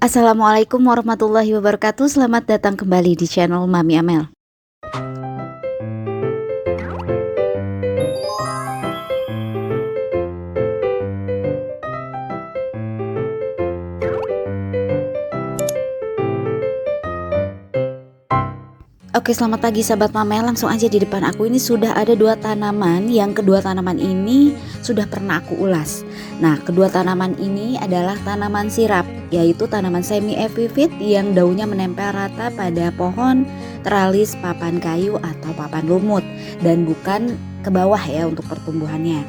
Assalamualaikum warahmatullahi wabarakatuh. Selamat datang kembali di channel Mami Amel. Oke, selamat pagi sahabat Mamel. Langsung aja di depan aku ini sudah ada dua tanaman. Yang kedua tanaman ini sudah pernah aku ulas. Nah, kedua tanaman ini adalah tanaman sirap, yaitu tanaman semi epifit yang daunnya menempel rata pada pohon, teralis, papan kayu atau papan lumut, dan bukan ke bawah ya untuk pertumbuhannya.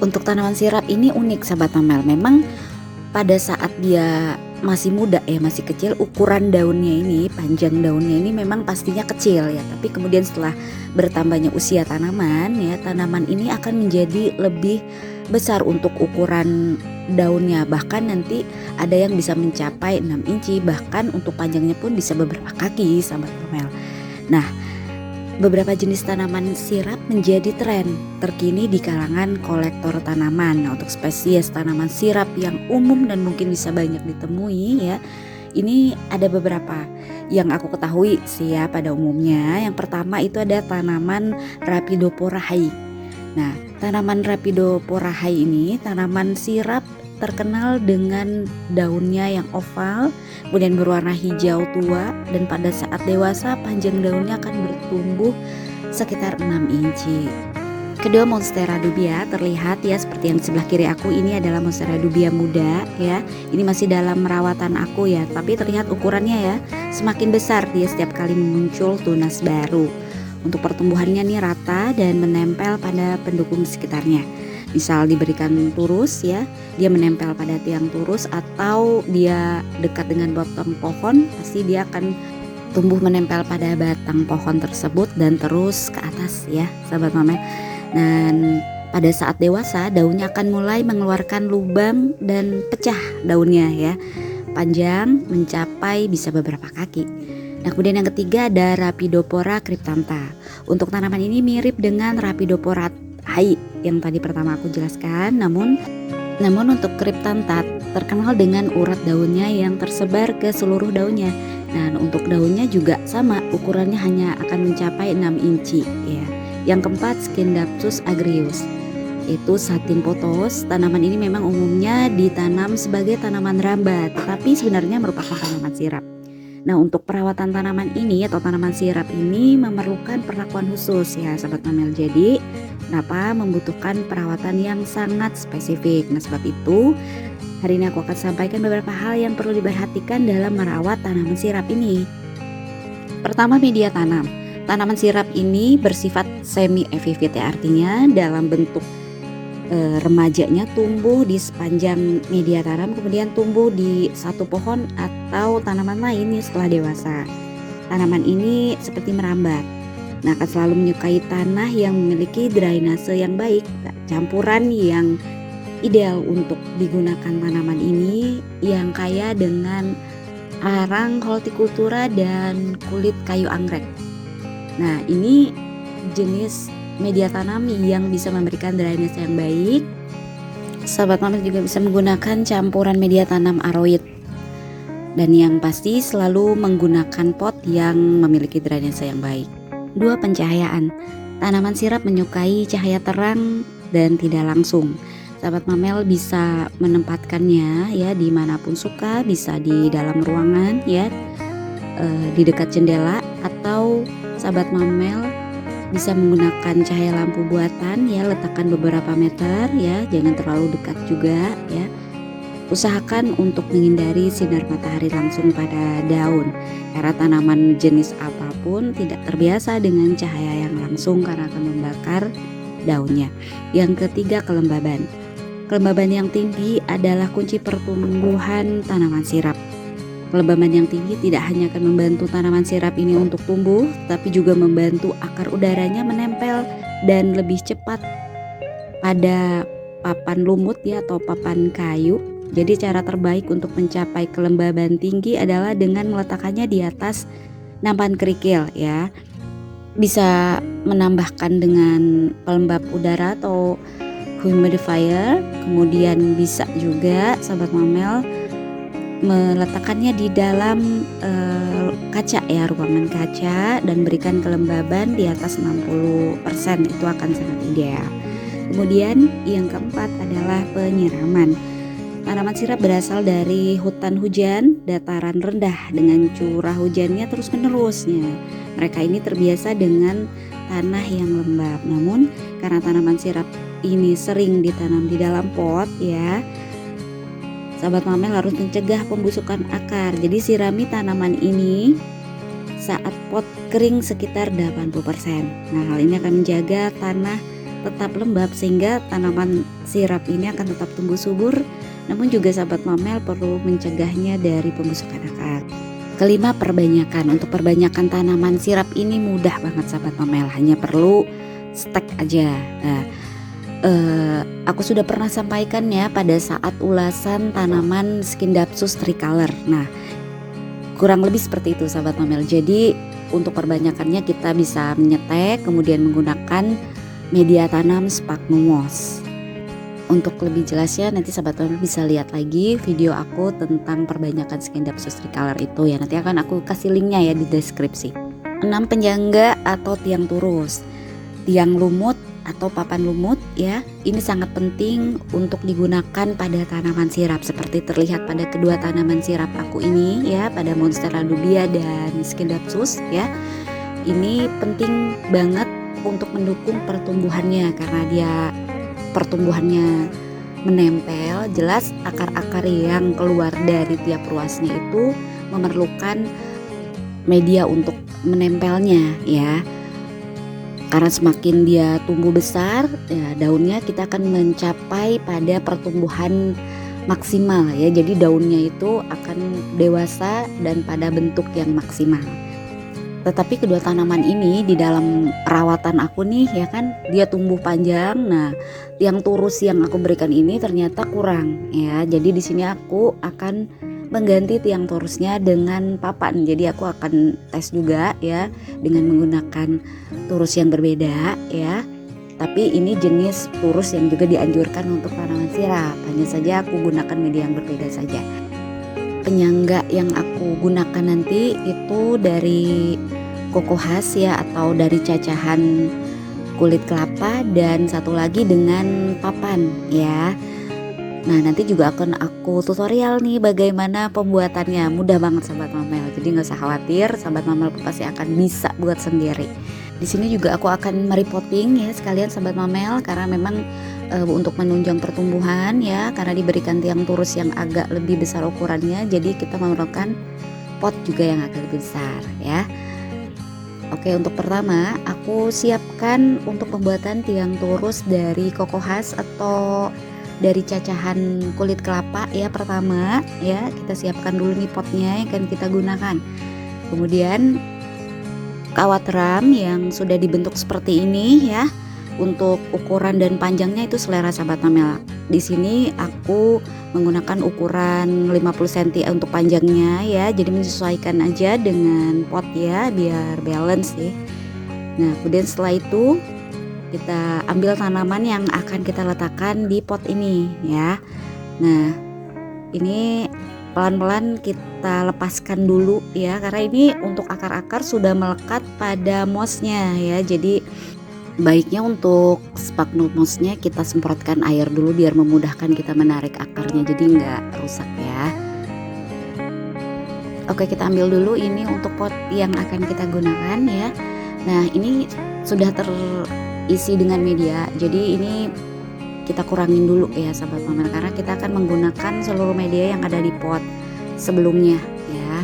Untuk tanaman sirap ini unik sahabat Mamel. Memang pada saat dia masih muda ya, masih kecil, ukuran daunnya ini, panjang daunnya ini memang pastinya kecil ya. Tapi kemudian setelah bertambahnya usia tanaman ya, tanaman ini akan menjadi lebih besar untuk ukuran daunnya. Bahkan nanti ada yang bisa mencapai 6 inci, bahkan untuk panjangnya pun bisa beberapa kaki sahabat Mamel. Nah, beberapa jenis tanaman sirap menjadi tren terkini di kalangan kolektor tanaman. Nah, untuk spesies tanaman sirap yang umum dan mungkin bisa banyak ditemui ya, ini ada beberapa yang aku ketahui sih ya pada umumnya. Yang pertama itu ada tanaman Rhapidoporaceae. Nah, tanaman Rhapidoporaceae ini tanaman sirap terkenal dengan daunnya yang oval, kemudian berwarna hijau tua, dan pada saat dewasa panjang daunnya akan bertumbuh sekitar 6 inci. Kedua, Monstera dubia terlihat ya seperti yang di sebelah kiri aku, ini adalah Monstera dubia muda ya. Ini masih dalam merawatan aku ya, tapi terlihat ukurannya ya semakin besar dia setiap kali muncul tunas baru. Untuk pertumbuhannya nih rata dan menempel pada pendukung sekitarnya. Misal diberikan turus ya, dia menempel pada tiang turus, atau dia dekat dengan batang pohon, pasti dia akan tumbuh menempel pada batang pohon tersebut dan terus ke atas ya sahabat Mamel. Dan pada saat dewasa daunnya akan mulai mengeluarkan lubang dan pecah daunnya ya, panjang mencapai bisa beberapa kaki. Nah, kemudian yang ketiga ada Rhapidopora cryptantha. Untuk tanaman ini mirip dengan Rhapidoporaceae yang tadi pertama aku jelaskan, namun untuk cryptantha terkenal dengan urat daunnya yang tersebar ke seluruh daunnya. Nah, untuk daunnya juga sama, ukurannya hanya akan mencapai 6 inci ya. Yang keempat, Scindapsus agrius, itu Satin pothos. Tanaman ini memang umumnya ditanam sebagai tanaman rambat, tetapi sebenarnya merupakan tanaman sirap. Nah, untuk perawatan tanaman ini atau tanaman sirap ini memerlukan perlakuan khusus ya sahabat Mamel. Jadi kenapa membutuhkan perawatan yang sangat spesifik. Nah, sebab itu hari ini aku akan sampaikan beberapa hal yang perlu diperhatikan dalam merawat tanaman sirap ini. Pertama, media tanam. Tanaman sirap ini bersifat semi epifit ya, artinya dalam bentuk remajanya tumbuh di sepanjang media tanam, kemudian tumbuh di satu pohon atau tanaman lainnya setelah dewasa. Tanaman ini seperti merambat. Nah, akan selalu menyukai tanah yang memiliki drainase yang baik. Campuran yang ideal untuk digunakan tanaman ini yang kaya dengan arang hortikultura dan kulit kayu anggrek. Nah, ini jenis media tanam yang bisa memberikan drainase yang baik. Sahabat Mamel juga bisa menggunakan campuran media tanam aroid. Dan yang pasti selalu menggunakan pot yang memiliki drainase yang baik. 2, pencahayaan. Tanaman sirap menyukai cahaya terang dan tidak langsung. Sahabat Mamel bisa menempatkannya ya dimanapun suka, bisa di dalam ruangan ya, di dekat jendela, atau sahabat Mamel bisa menggunakan cahaya lampu buatan ya, letakkan beberapa meter ya, jangan terlalu dekat juga ya. Usahakan untuk menghindari sinar matahari langsung pada daun, karena tanaman jenis apapun tidak terbiasa dengan cahaya yang langsung karena akan membakar daunnya. Yang ketiga, kelembaban. Kelembaban yang tinggi adalah kunci pertumbuhan tanaman sirap. Kelembaban yang tinggi tidak hanya akan membantu tanaman sirap ini untuk tumbuh, tapi juga membantu akar udaranya menempel dan lebih cepat pada papan lumut ya atau papan kayu. Jadi cara terbaik untuk mencapai kelembaban tinggi adalah dengan meletakkannya di atas nampan kerikil ya. Bisa menambahkan dengan pelembab udara atau humidifier. Kemudian bisa juga sahabat Mamel meletakkannya di dalam kaca ya, ruangan kaca, dan berikan kelembaban di atas 60%, itu akan sangat ideal. Kemudian yang keempat adalah penyiraman. Tanaman sirap berasal dari hutan hujan, dataran rendah dengan curah hujannya terus menerusnya. Mereka ini terbiasa dengan tanah yang lembab. Namun karena tanaman sirap ini sering ditanam di dalam pot ya, sahabat mamel harus mencegah pembusukan akar. Jadi sirami tanaman ini saat pot kering sekitar 80%. Nah, hal ini akan menjaga tanah tetap lembab sehingga tanaman sirap ini akan tetap tumbuh subur. Namun juga sahabat mamel perlu mencegahnya dari pembusukan akar. Kelima, perbanyakan. Untuk perbanyakan tanaman sirap ini mudah banget sahabat mamel, hanya perlu stek aja. Nah, aku sudah pernah sampaikan ya pada saat ulasan tanaman Scindapsus tricolor. Nah, kurang lebih seperti itu sahabat mamel. Jadi untuk perbanyakannya kita bisa menyetek, kemudian menggunakan media tanam sphagnum moss. Untuk lebih jelasnya nanti sahabat mamel bisa lihat lagi video aku tentang perbanyakan Scindapsus tricolor itu ya. Nanti akan aku kasih linknya ya di deskripsi. 6, penyangga atau tiang turus. Tiang lumut atau papan lumut ya, ini sangat penting untuk digunakan pada tanaman sirap seperti terlihat pada kedua tanaman sirap aku ini ya, pada Monstera dubia dan Scindapsus ya. Ini penting banget untuk mendukung pertumbuhannya karena dia pertumbuhannya menempel. Jelas akar-akar yang keluar dari tiap ruasnya itu memerlukan media untuk menempelnya ya. Karena semakin dia tumbuh besar, ya daunnya kita akan mencapai pada pertumbuhan maksimal ya. Jadi daunnya itu akan dewasa dan pada bentuk yang maksimal. Tetapi kedua tanaman ini di dalam perawatan aku nih ya kan, dia tumbuh panjang. Nah, tiang turus yang aku berikan ini ternyata kurang ya. Jadi di sini aku akan mengganti tiang turusnya dengan papan. Jadi aku akan tes juga ya dengan menggunakan turus yang berbeda ya. Tapi ini jenis turus yang juga dianjurkan untuk tanaman sirap. Hanya saja aku gunakan media yang berbeda saja. Penyangga yang aku gunakan nanti itu dari koko khas ya, atau dari cacahan kulit kelapa, dan satu lagi dengan papan ya. Nah, nanti juga akan aku tutorial nih bagaimana pembuatannya. Mudah banget sahabat mamel. Jadi nggak usah khawatir, sahabat mamel pasti akan bisa buat sendiri. Di sini juga aku akan merepotting ya sekalian sahabat mamel, karena memang untuk menunjang pertumbuhan ya, karena diberikan tiang turus yang agak lebih besar ukurannya. Jadi kita memerlukan pot juga yang agak lebih besar ya. Oke, untuk pertama aku siapkan untuk pembuatan tiang turus dari koko khas atau dari cacahan kulit kelapa ya. Pertama ya, kita siapkan dulu nih potnya yang akan kita gunakan. Kemudian kawat ram yang sudah dibentuk seperti ini ya. Untuk ukuran dan panjangnya itu selera sahabat mamel. Di sini aku menggunakan ukuran 50 cm untuk panjangnya ya. Jadi menyesuaikan aja dengan pot ya biar balance ya. Nah, kemudian setelah itu kita ambil tanaman yang akan kita letakkan di pot ini ya. Nah, ini pelan-pelan kita lepaskan dulu ya, karena ini untuk akar-akar sudah melekat pada mossnya ya. Jadi baiknya untuk sphagnum mossnya kita semprotkan air dulu biar memudahkan kita menarik akarnya, jadi nggak rusak ya. Oke, kita ambil dulu ini untuk pot yang akan kita gunakan ya. Nah, ini sudah terisi dengan media, jadi ini kita kurangin dulu ya sahabat mamel, karena kita akan menggunakan seluruh media yang ada di pot sebelumnya ya.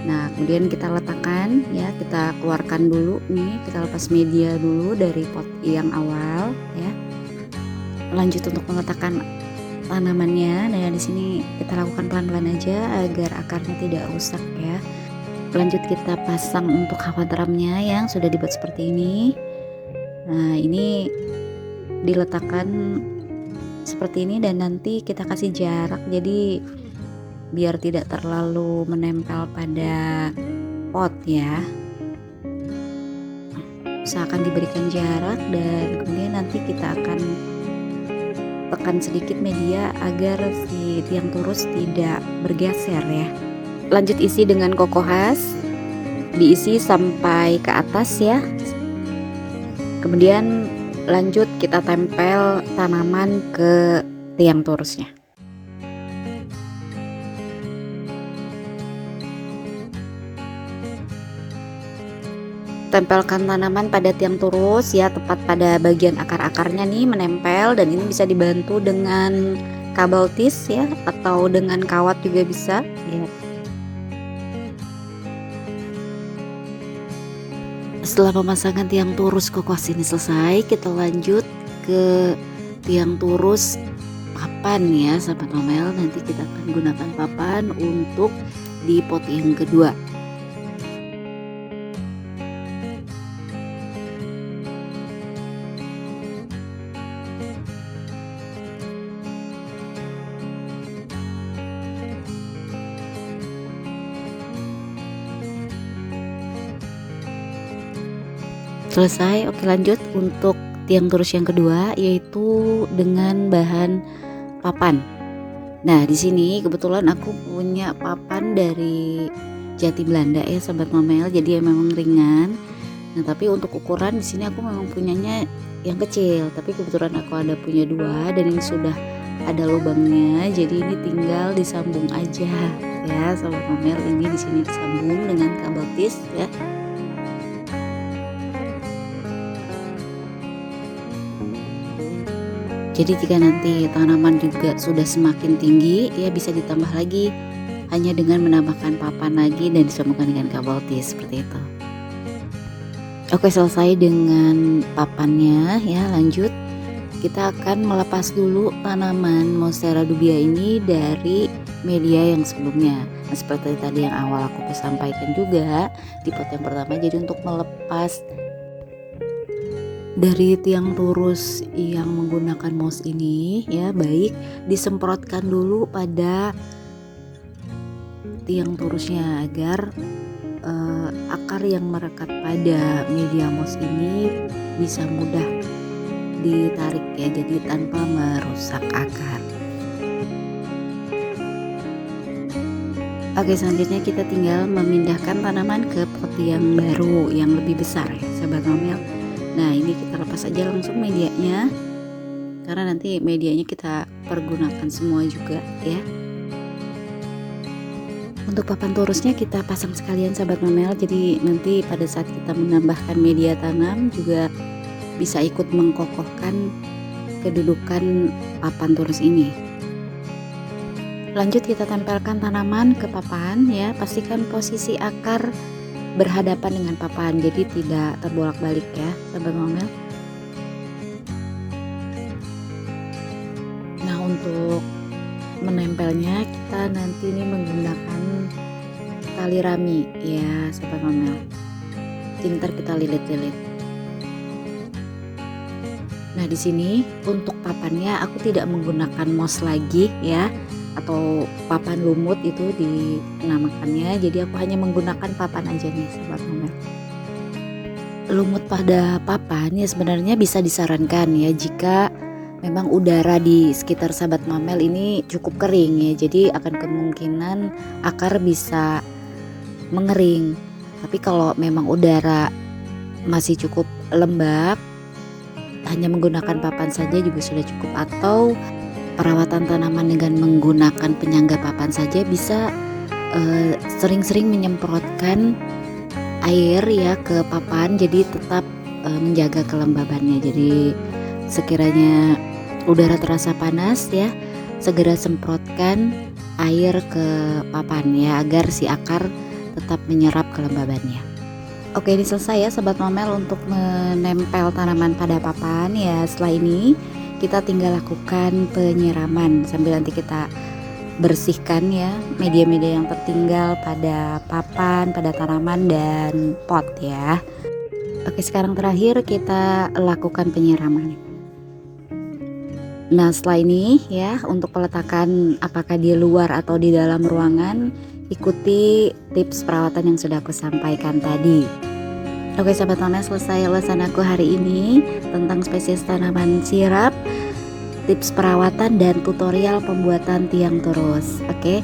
Nah, kemudian kita letakkan ya, kita keluarkan dulu nih, kita lepas media dulu dari pot yang awal ya. Lanjut untuk meletakkan tanamannya. Nah, di sini kita lakukan pelan-pelan aja agar akarnya tidak rusak ya. Lanjut kita pasang untuk kawat ramnya yang sudah dibuat seperti ini. Nah, ini diletakkan seperti ini dan nanti kita kasih jarak, jadi biar tidak terlalu menempel pada pot ya. Usahakan diberikan jarak dan kemudian nanti kita akan tekan sedikit media agar si si tiang turus tidak bergeser ya. Lanjut isi dengan kokohas, diisi sampai ke atas ya. Kemudian lanjut kita tempel tanaman ke tiang turusnya. Tempelkan tanaman pada tiang turus ya, tepat pada bagian akar-akarnya nih menempel, dan ini bisa dibantu dengan kabel tis ya, atau dengan kawat juga bisa ya. Setelah pemasangan tiang turus kokohas ini selesai, kita lanjut ke tiang turus papan ya sahabat Mamel. Nanti kita akan gunakan papan untuk di pot yang kedua. Selesai, oke lanjut untuk tiang turus yang kedua, yaitu dengan bahan papan. Nah di sini kebetulan aku punya papan dari Jati Belanda ya sahabat Mamel, jadi memang ringan. Nah tapi untuk ukuran di sini aku memang punyanya yang kecil, tapi kebetulan aku ada punya dua dan ini sudah ada lubangnya, jadi ini tinggal disambung aja ya sahabat Mamel. Ini di sini disambung dengan kabel tis ya. Jadi jika nanti tanaman juga sudah semakin tinggi ya, bisa ditambah lagi hanya dengan menambahkan papan lagi dan disambungkan dengan kabel tis seperti itu. Oke, selesai dengan papannya ya, lanjut kita akan melepas dulu tanaman Monstera dubia ini dari media yang sebelumnya. Nah, seperti tadi yang awal aku sampaikan juga di pot yang pertama, jadi untuk melepas dari tiang turus yang menggunakan mouse ini ya, baik disemprotkan dulu pada tiang turusnya agar akar yang merekat pada media mouse ini bisa mudah ditarik ya, jadi tanpa merusak akar. Oke, selanjutnya kita tinggal memindahkan tanaman ke pot yang baru yang lebih besar ya sahabat Mamel. Nah ini kita lepas aja langsung medianya, karena nanti medianya kita pergunakan semua juga ya. Untuk papan turusnya kita pasang sekalian sahabat Mamel, jadi nanti pada saat kita menambahkan media tanam juga bisa ikut mengkokohkan kedudukan papan turus ini. Lanjut kita tempelkan tanaman ke papan ya, pastikan posisi akar berhadapan dengan papan, jadi tidak terbolak-balik ya sahabat Mamel. Nah untuk menempelnya kita nanti ini menggunakan tali rami ya sahabat Mamel, jadi ntar kita lilit-lilit. Nah di sini untuk papannya aku tidak menggunakan moss lagi ya, atau papan lumut itu dinamakannya, jadi aku hanya menggunakan papan aja nih sahabat Mamel. Lumut pada papan ya sebenarnya bisa disarankan ya jika memang udara di sekitar sahabat Mamel ini cukup kering ya, jadi akan kemungkinan akar bisa mengering. Tapi kalau memang udara masih cukup lembab, hanya menggunakan papan saja juga sudah cukup, atau perawatan tanaman dengan menggunakan penyangga papan saja, bisa sering-sering menyemprotkan air ya ke papan, jadi tetap menjaga kelembabannya. Jadi sekiranya udara terasa panas ya, segera semprotkan air ke papan ya, agar si akar tetap menyerap kelembabannya. Oke, ini selesai ya sahabat Mamel untuk menempel tanaman pada papan ya. Setelah ini kita tinggal lakukan penyiraman sambil nanti kita bersihkan ya media-media yang tertinggal pada papan, pada tanaman dan pot ya. Oke, sekarang terakhir kita lakukan penyiraman. Nah setelah ini ya, untuk peletakan apakah di luar atau di dalam ruangan, ikuti tips perawatan yang sudah aku sampaikan tadi. Oke sahabat Mamel, selesai ulasan aku hari ini tentang spesies tanaman sirap. tips perawatan dan tutorial pembuatan tiang turus. Oke,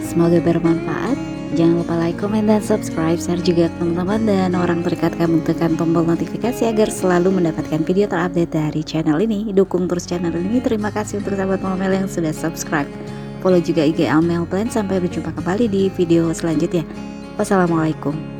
semoga bermanfaat. Jangan lupa like, komen, dan subscribe, share juga ke teman-teman dan orang terdekat kamu, tekan tombol notifikasi agar selalu mendapatkan video terupdate dari channel ini. Dukung terus channel ini. Terima kasih untuk sahabat Mama Mel yang sudah subscribe. Follow juga IG Amel Plan. Sampai berjumpa kembali di video selanjutnya. Wassalamualaikum.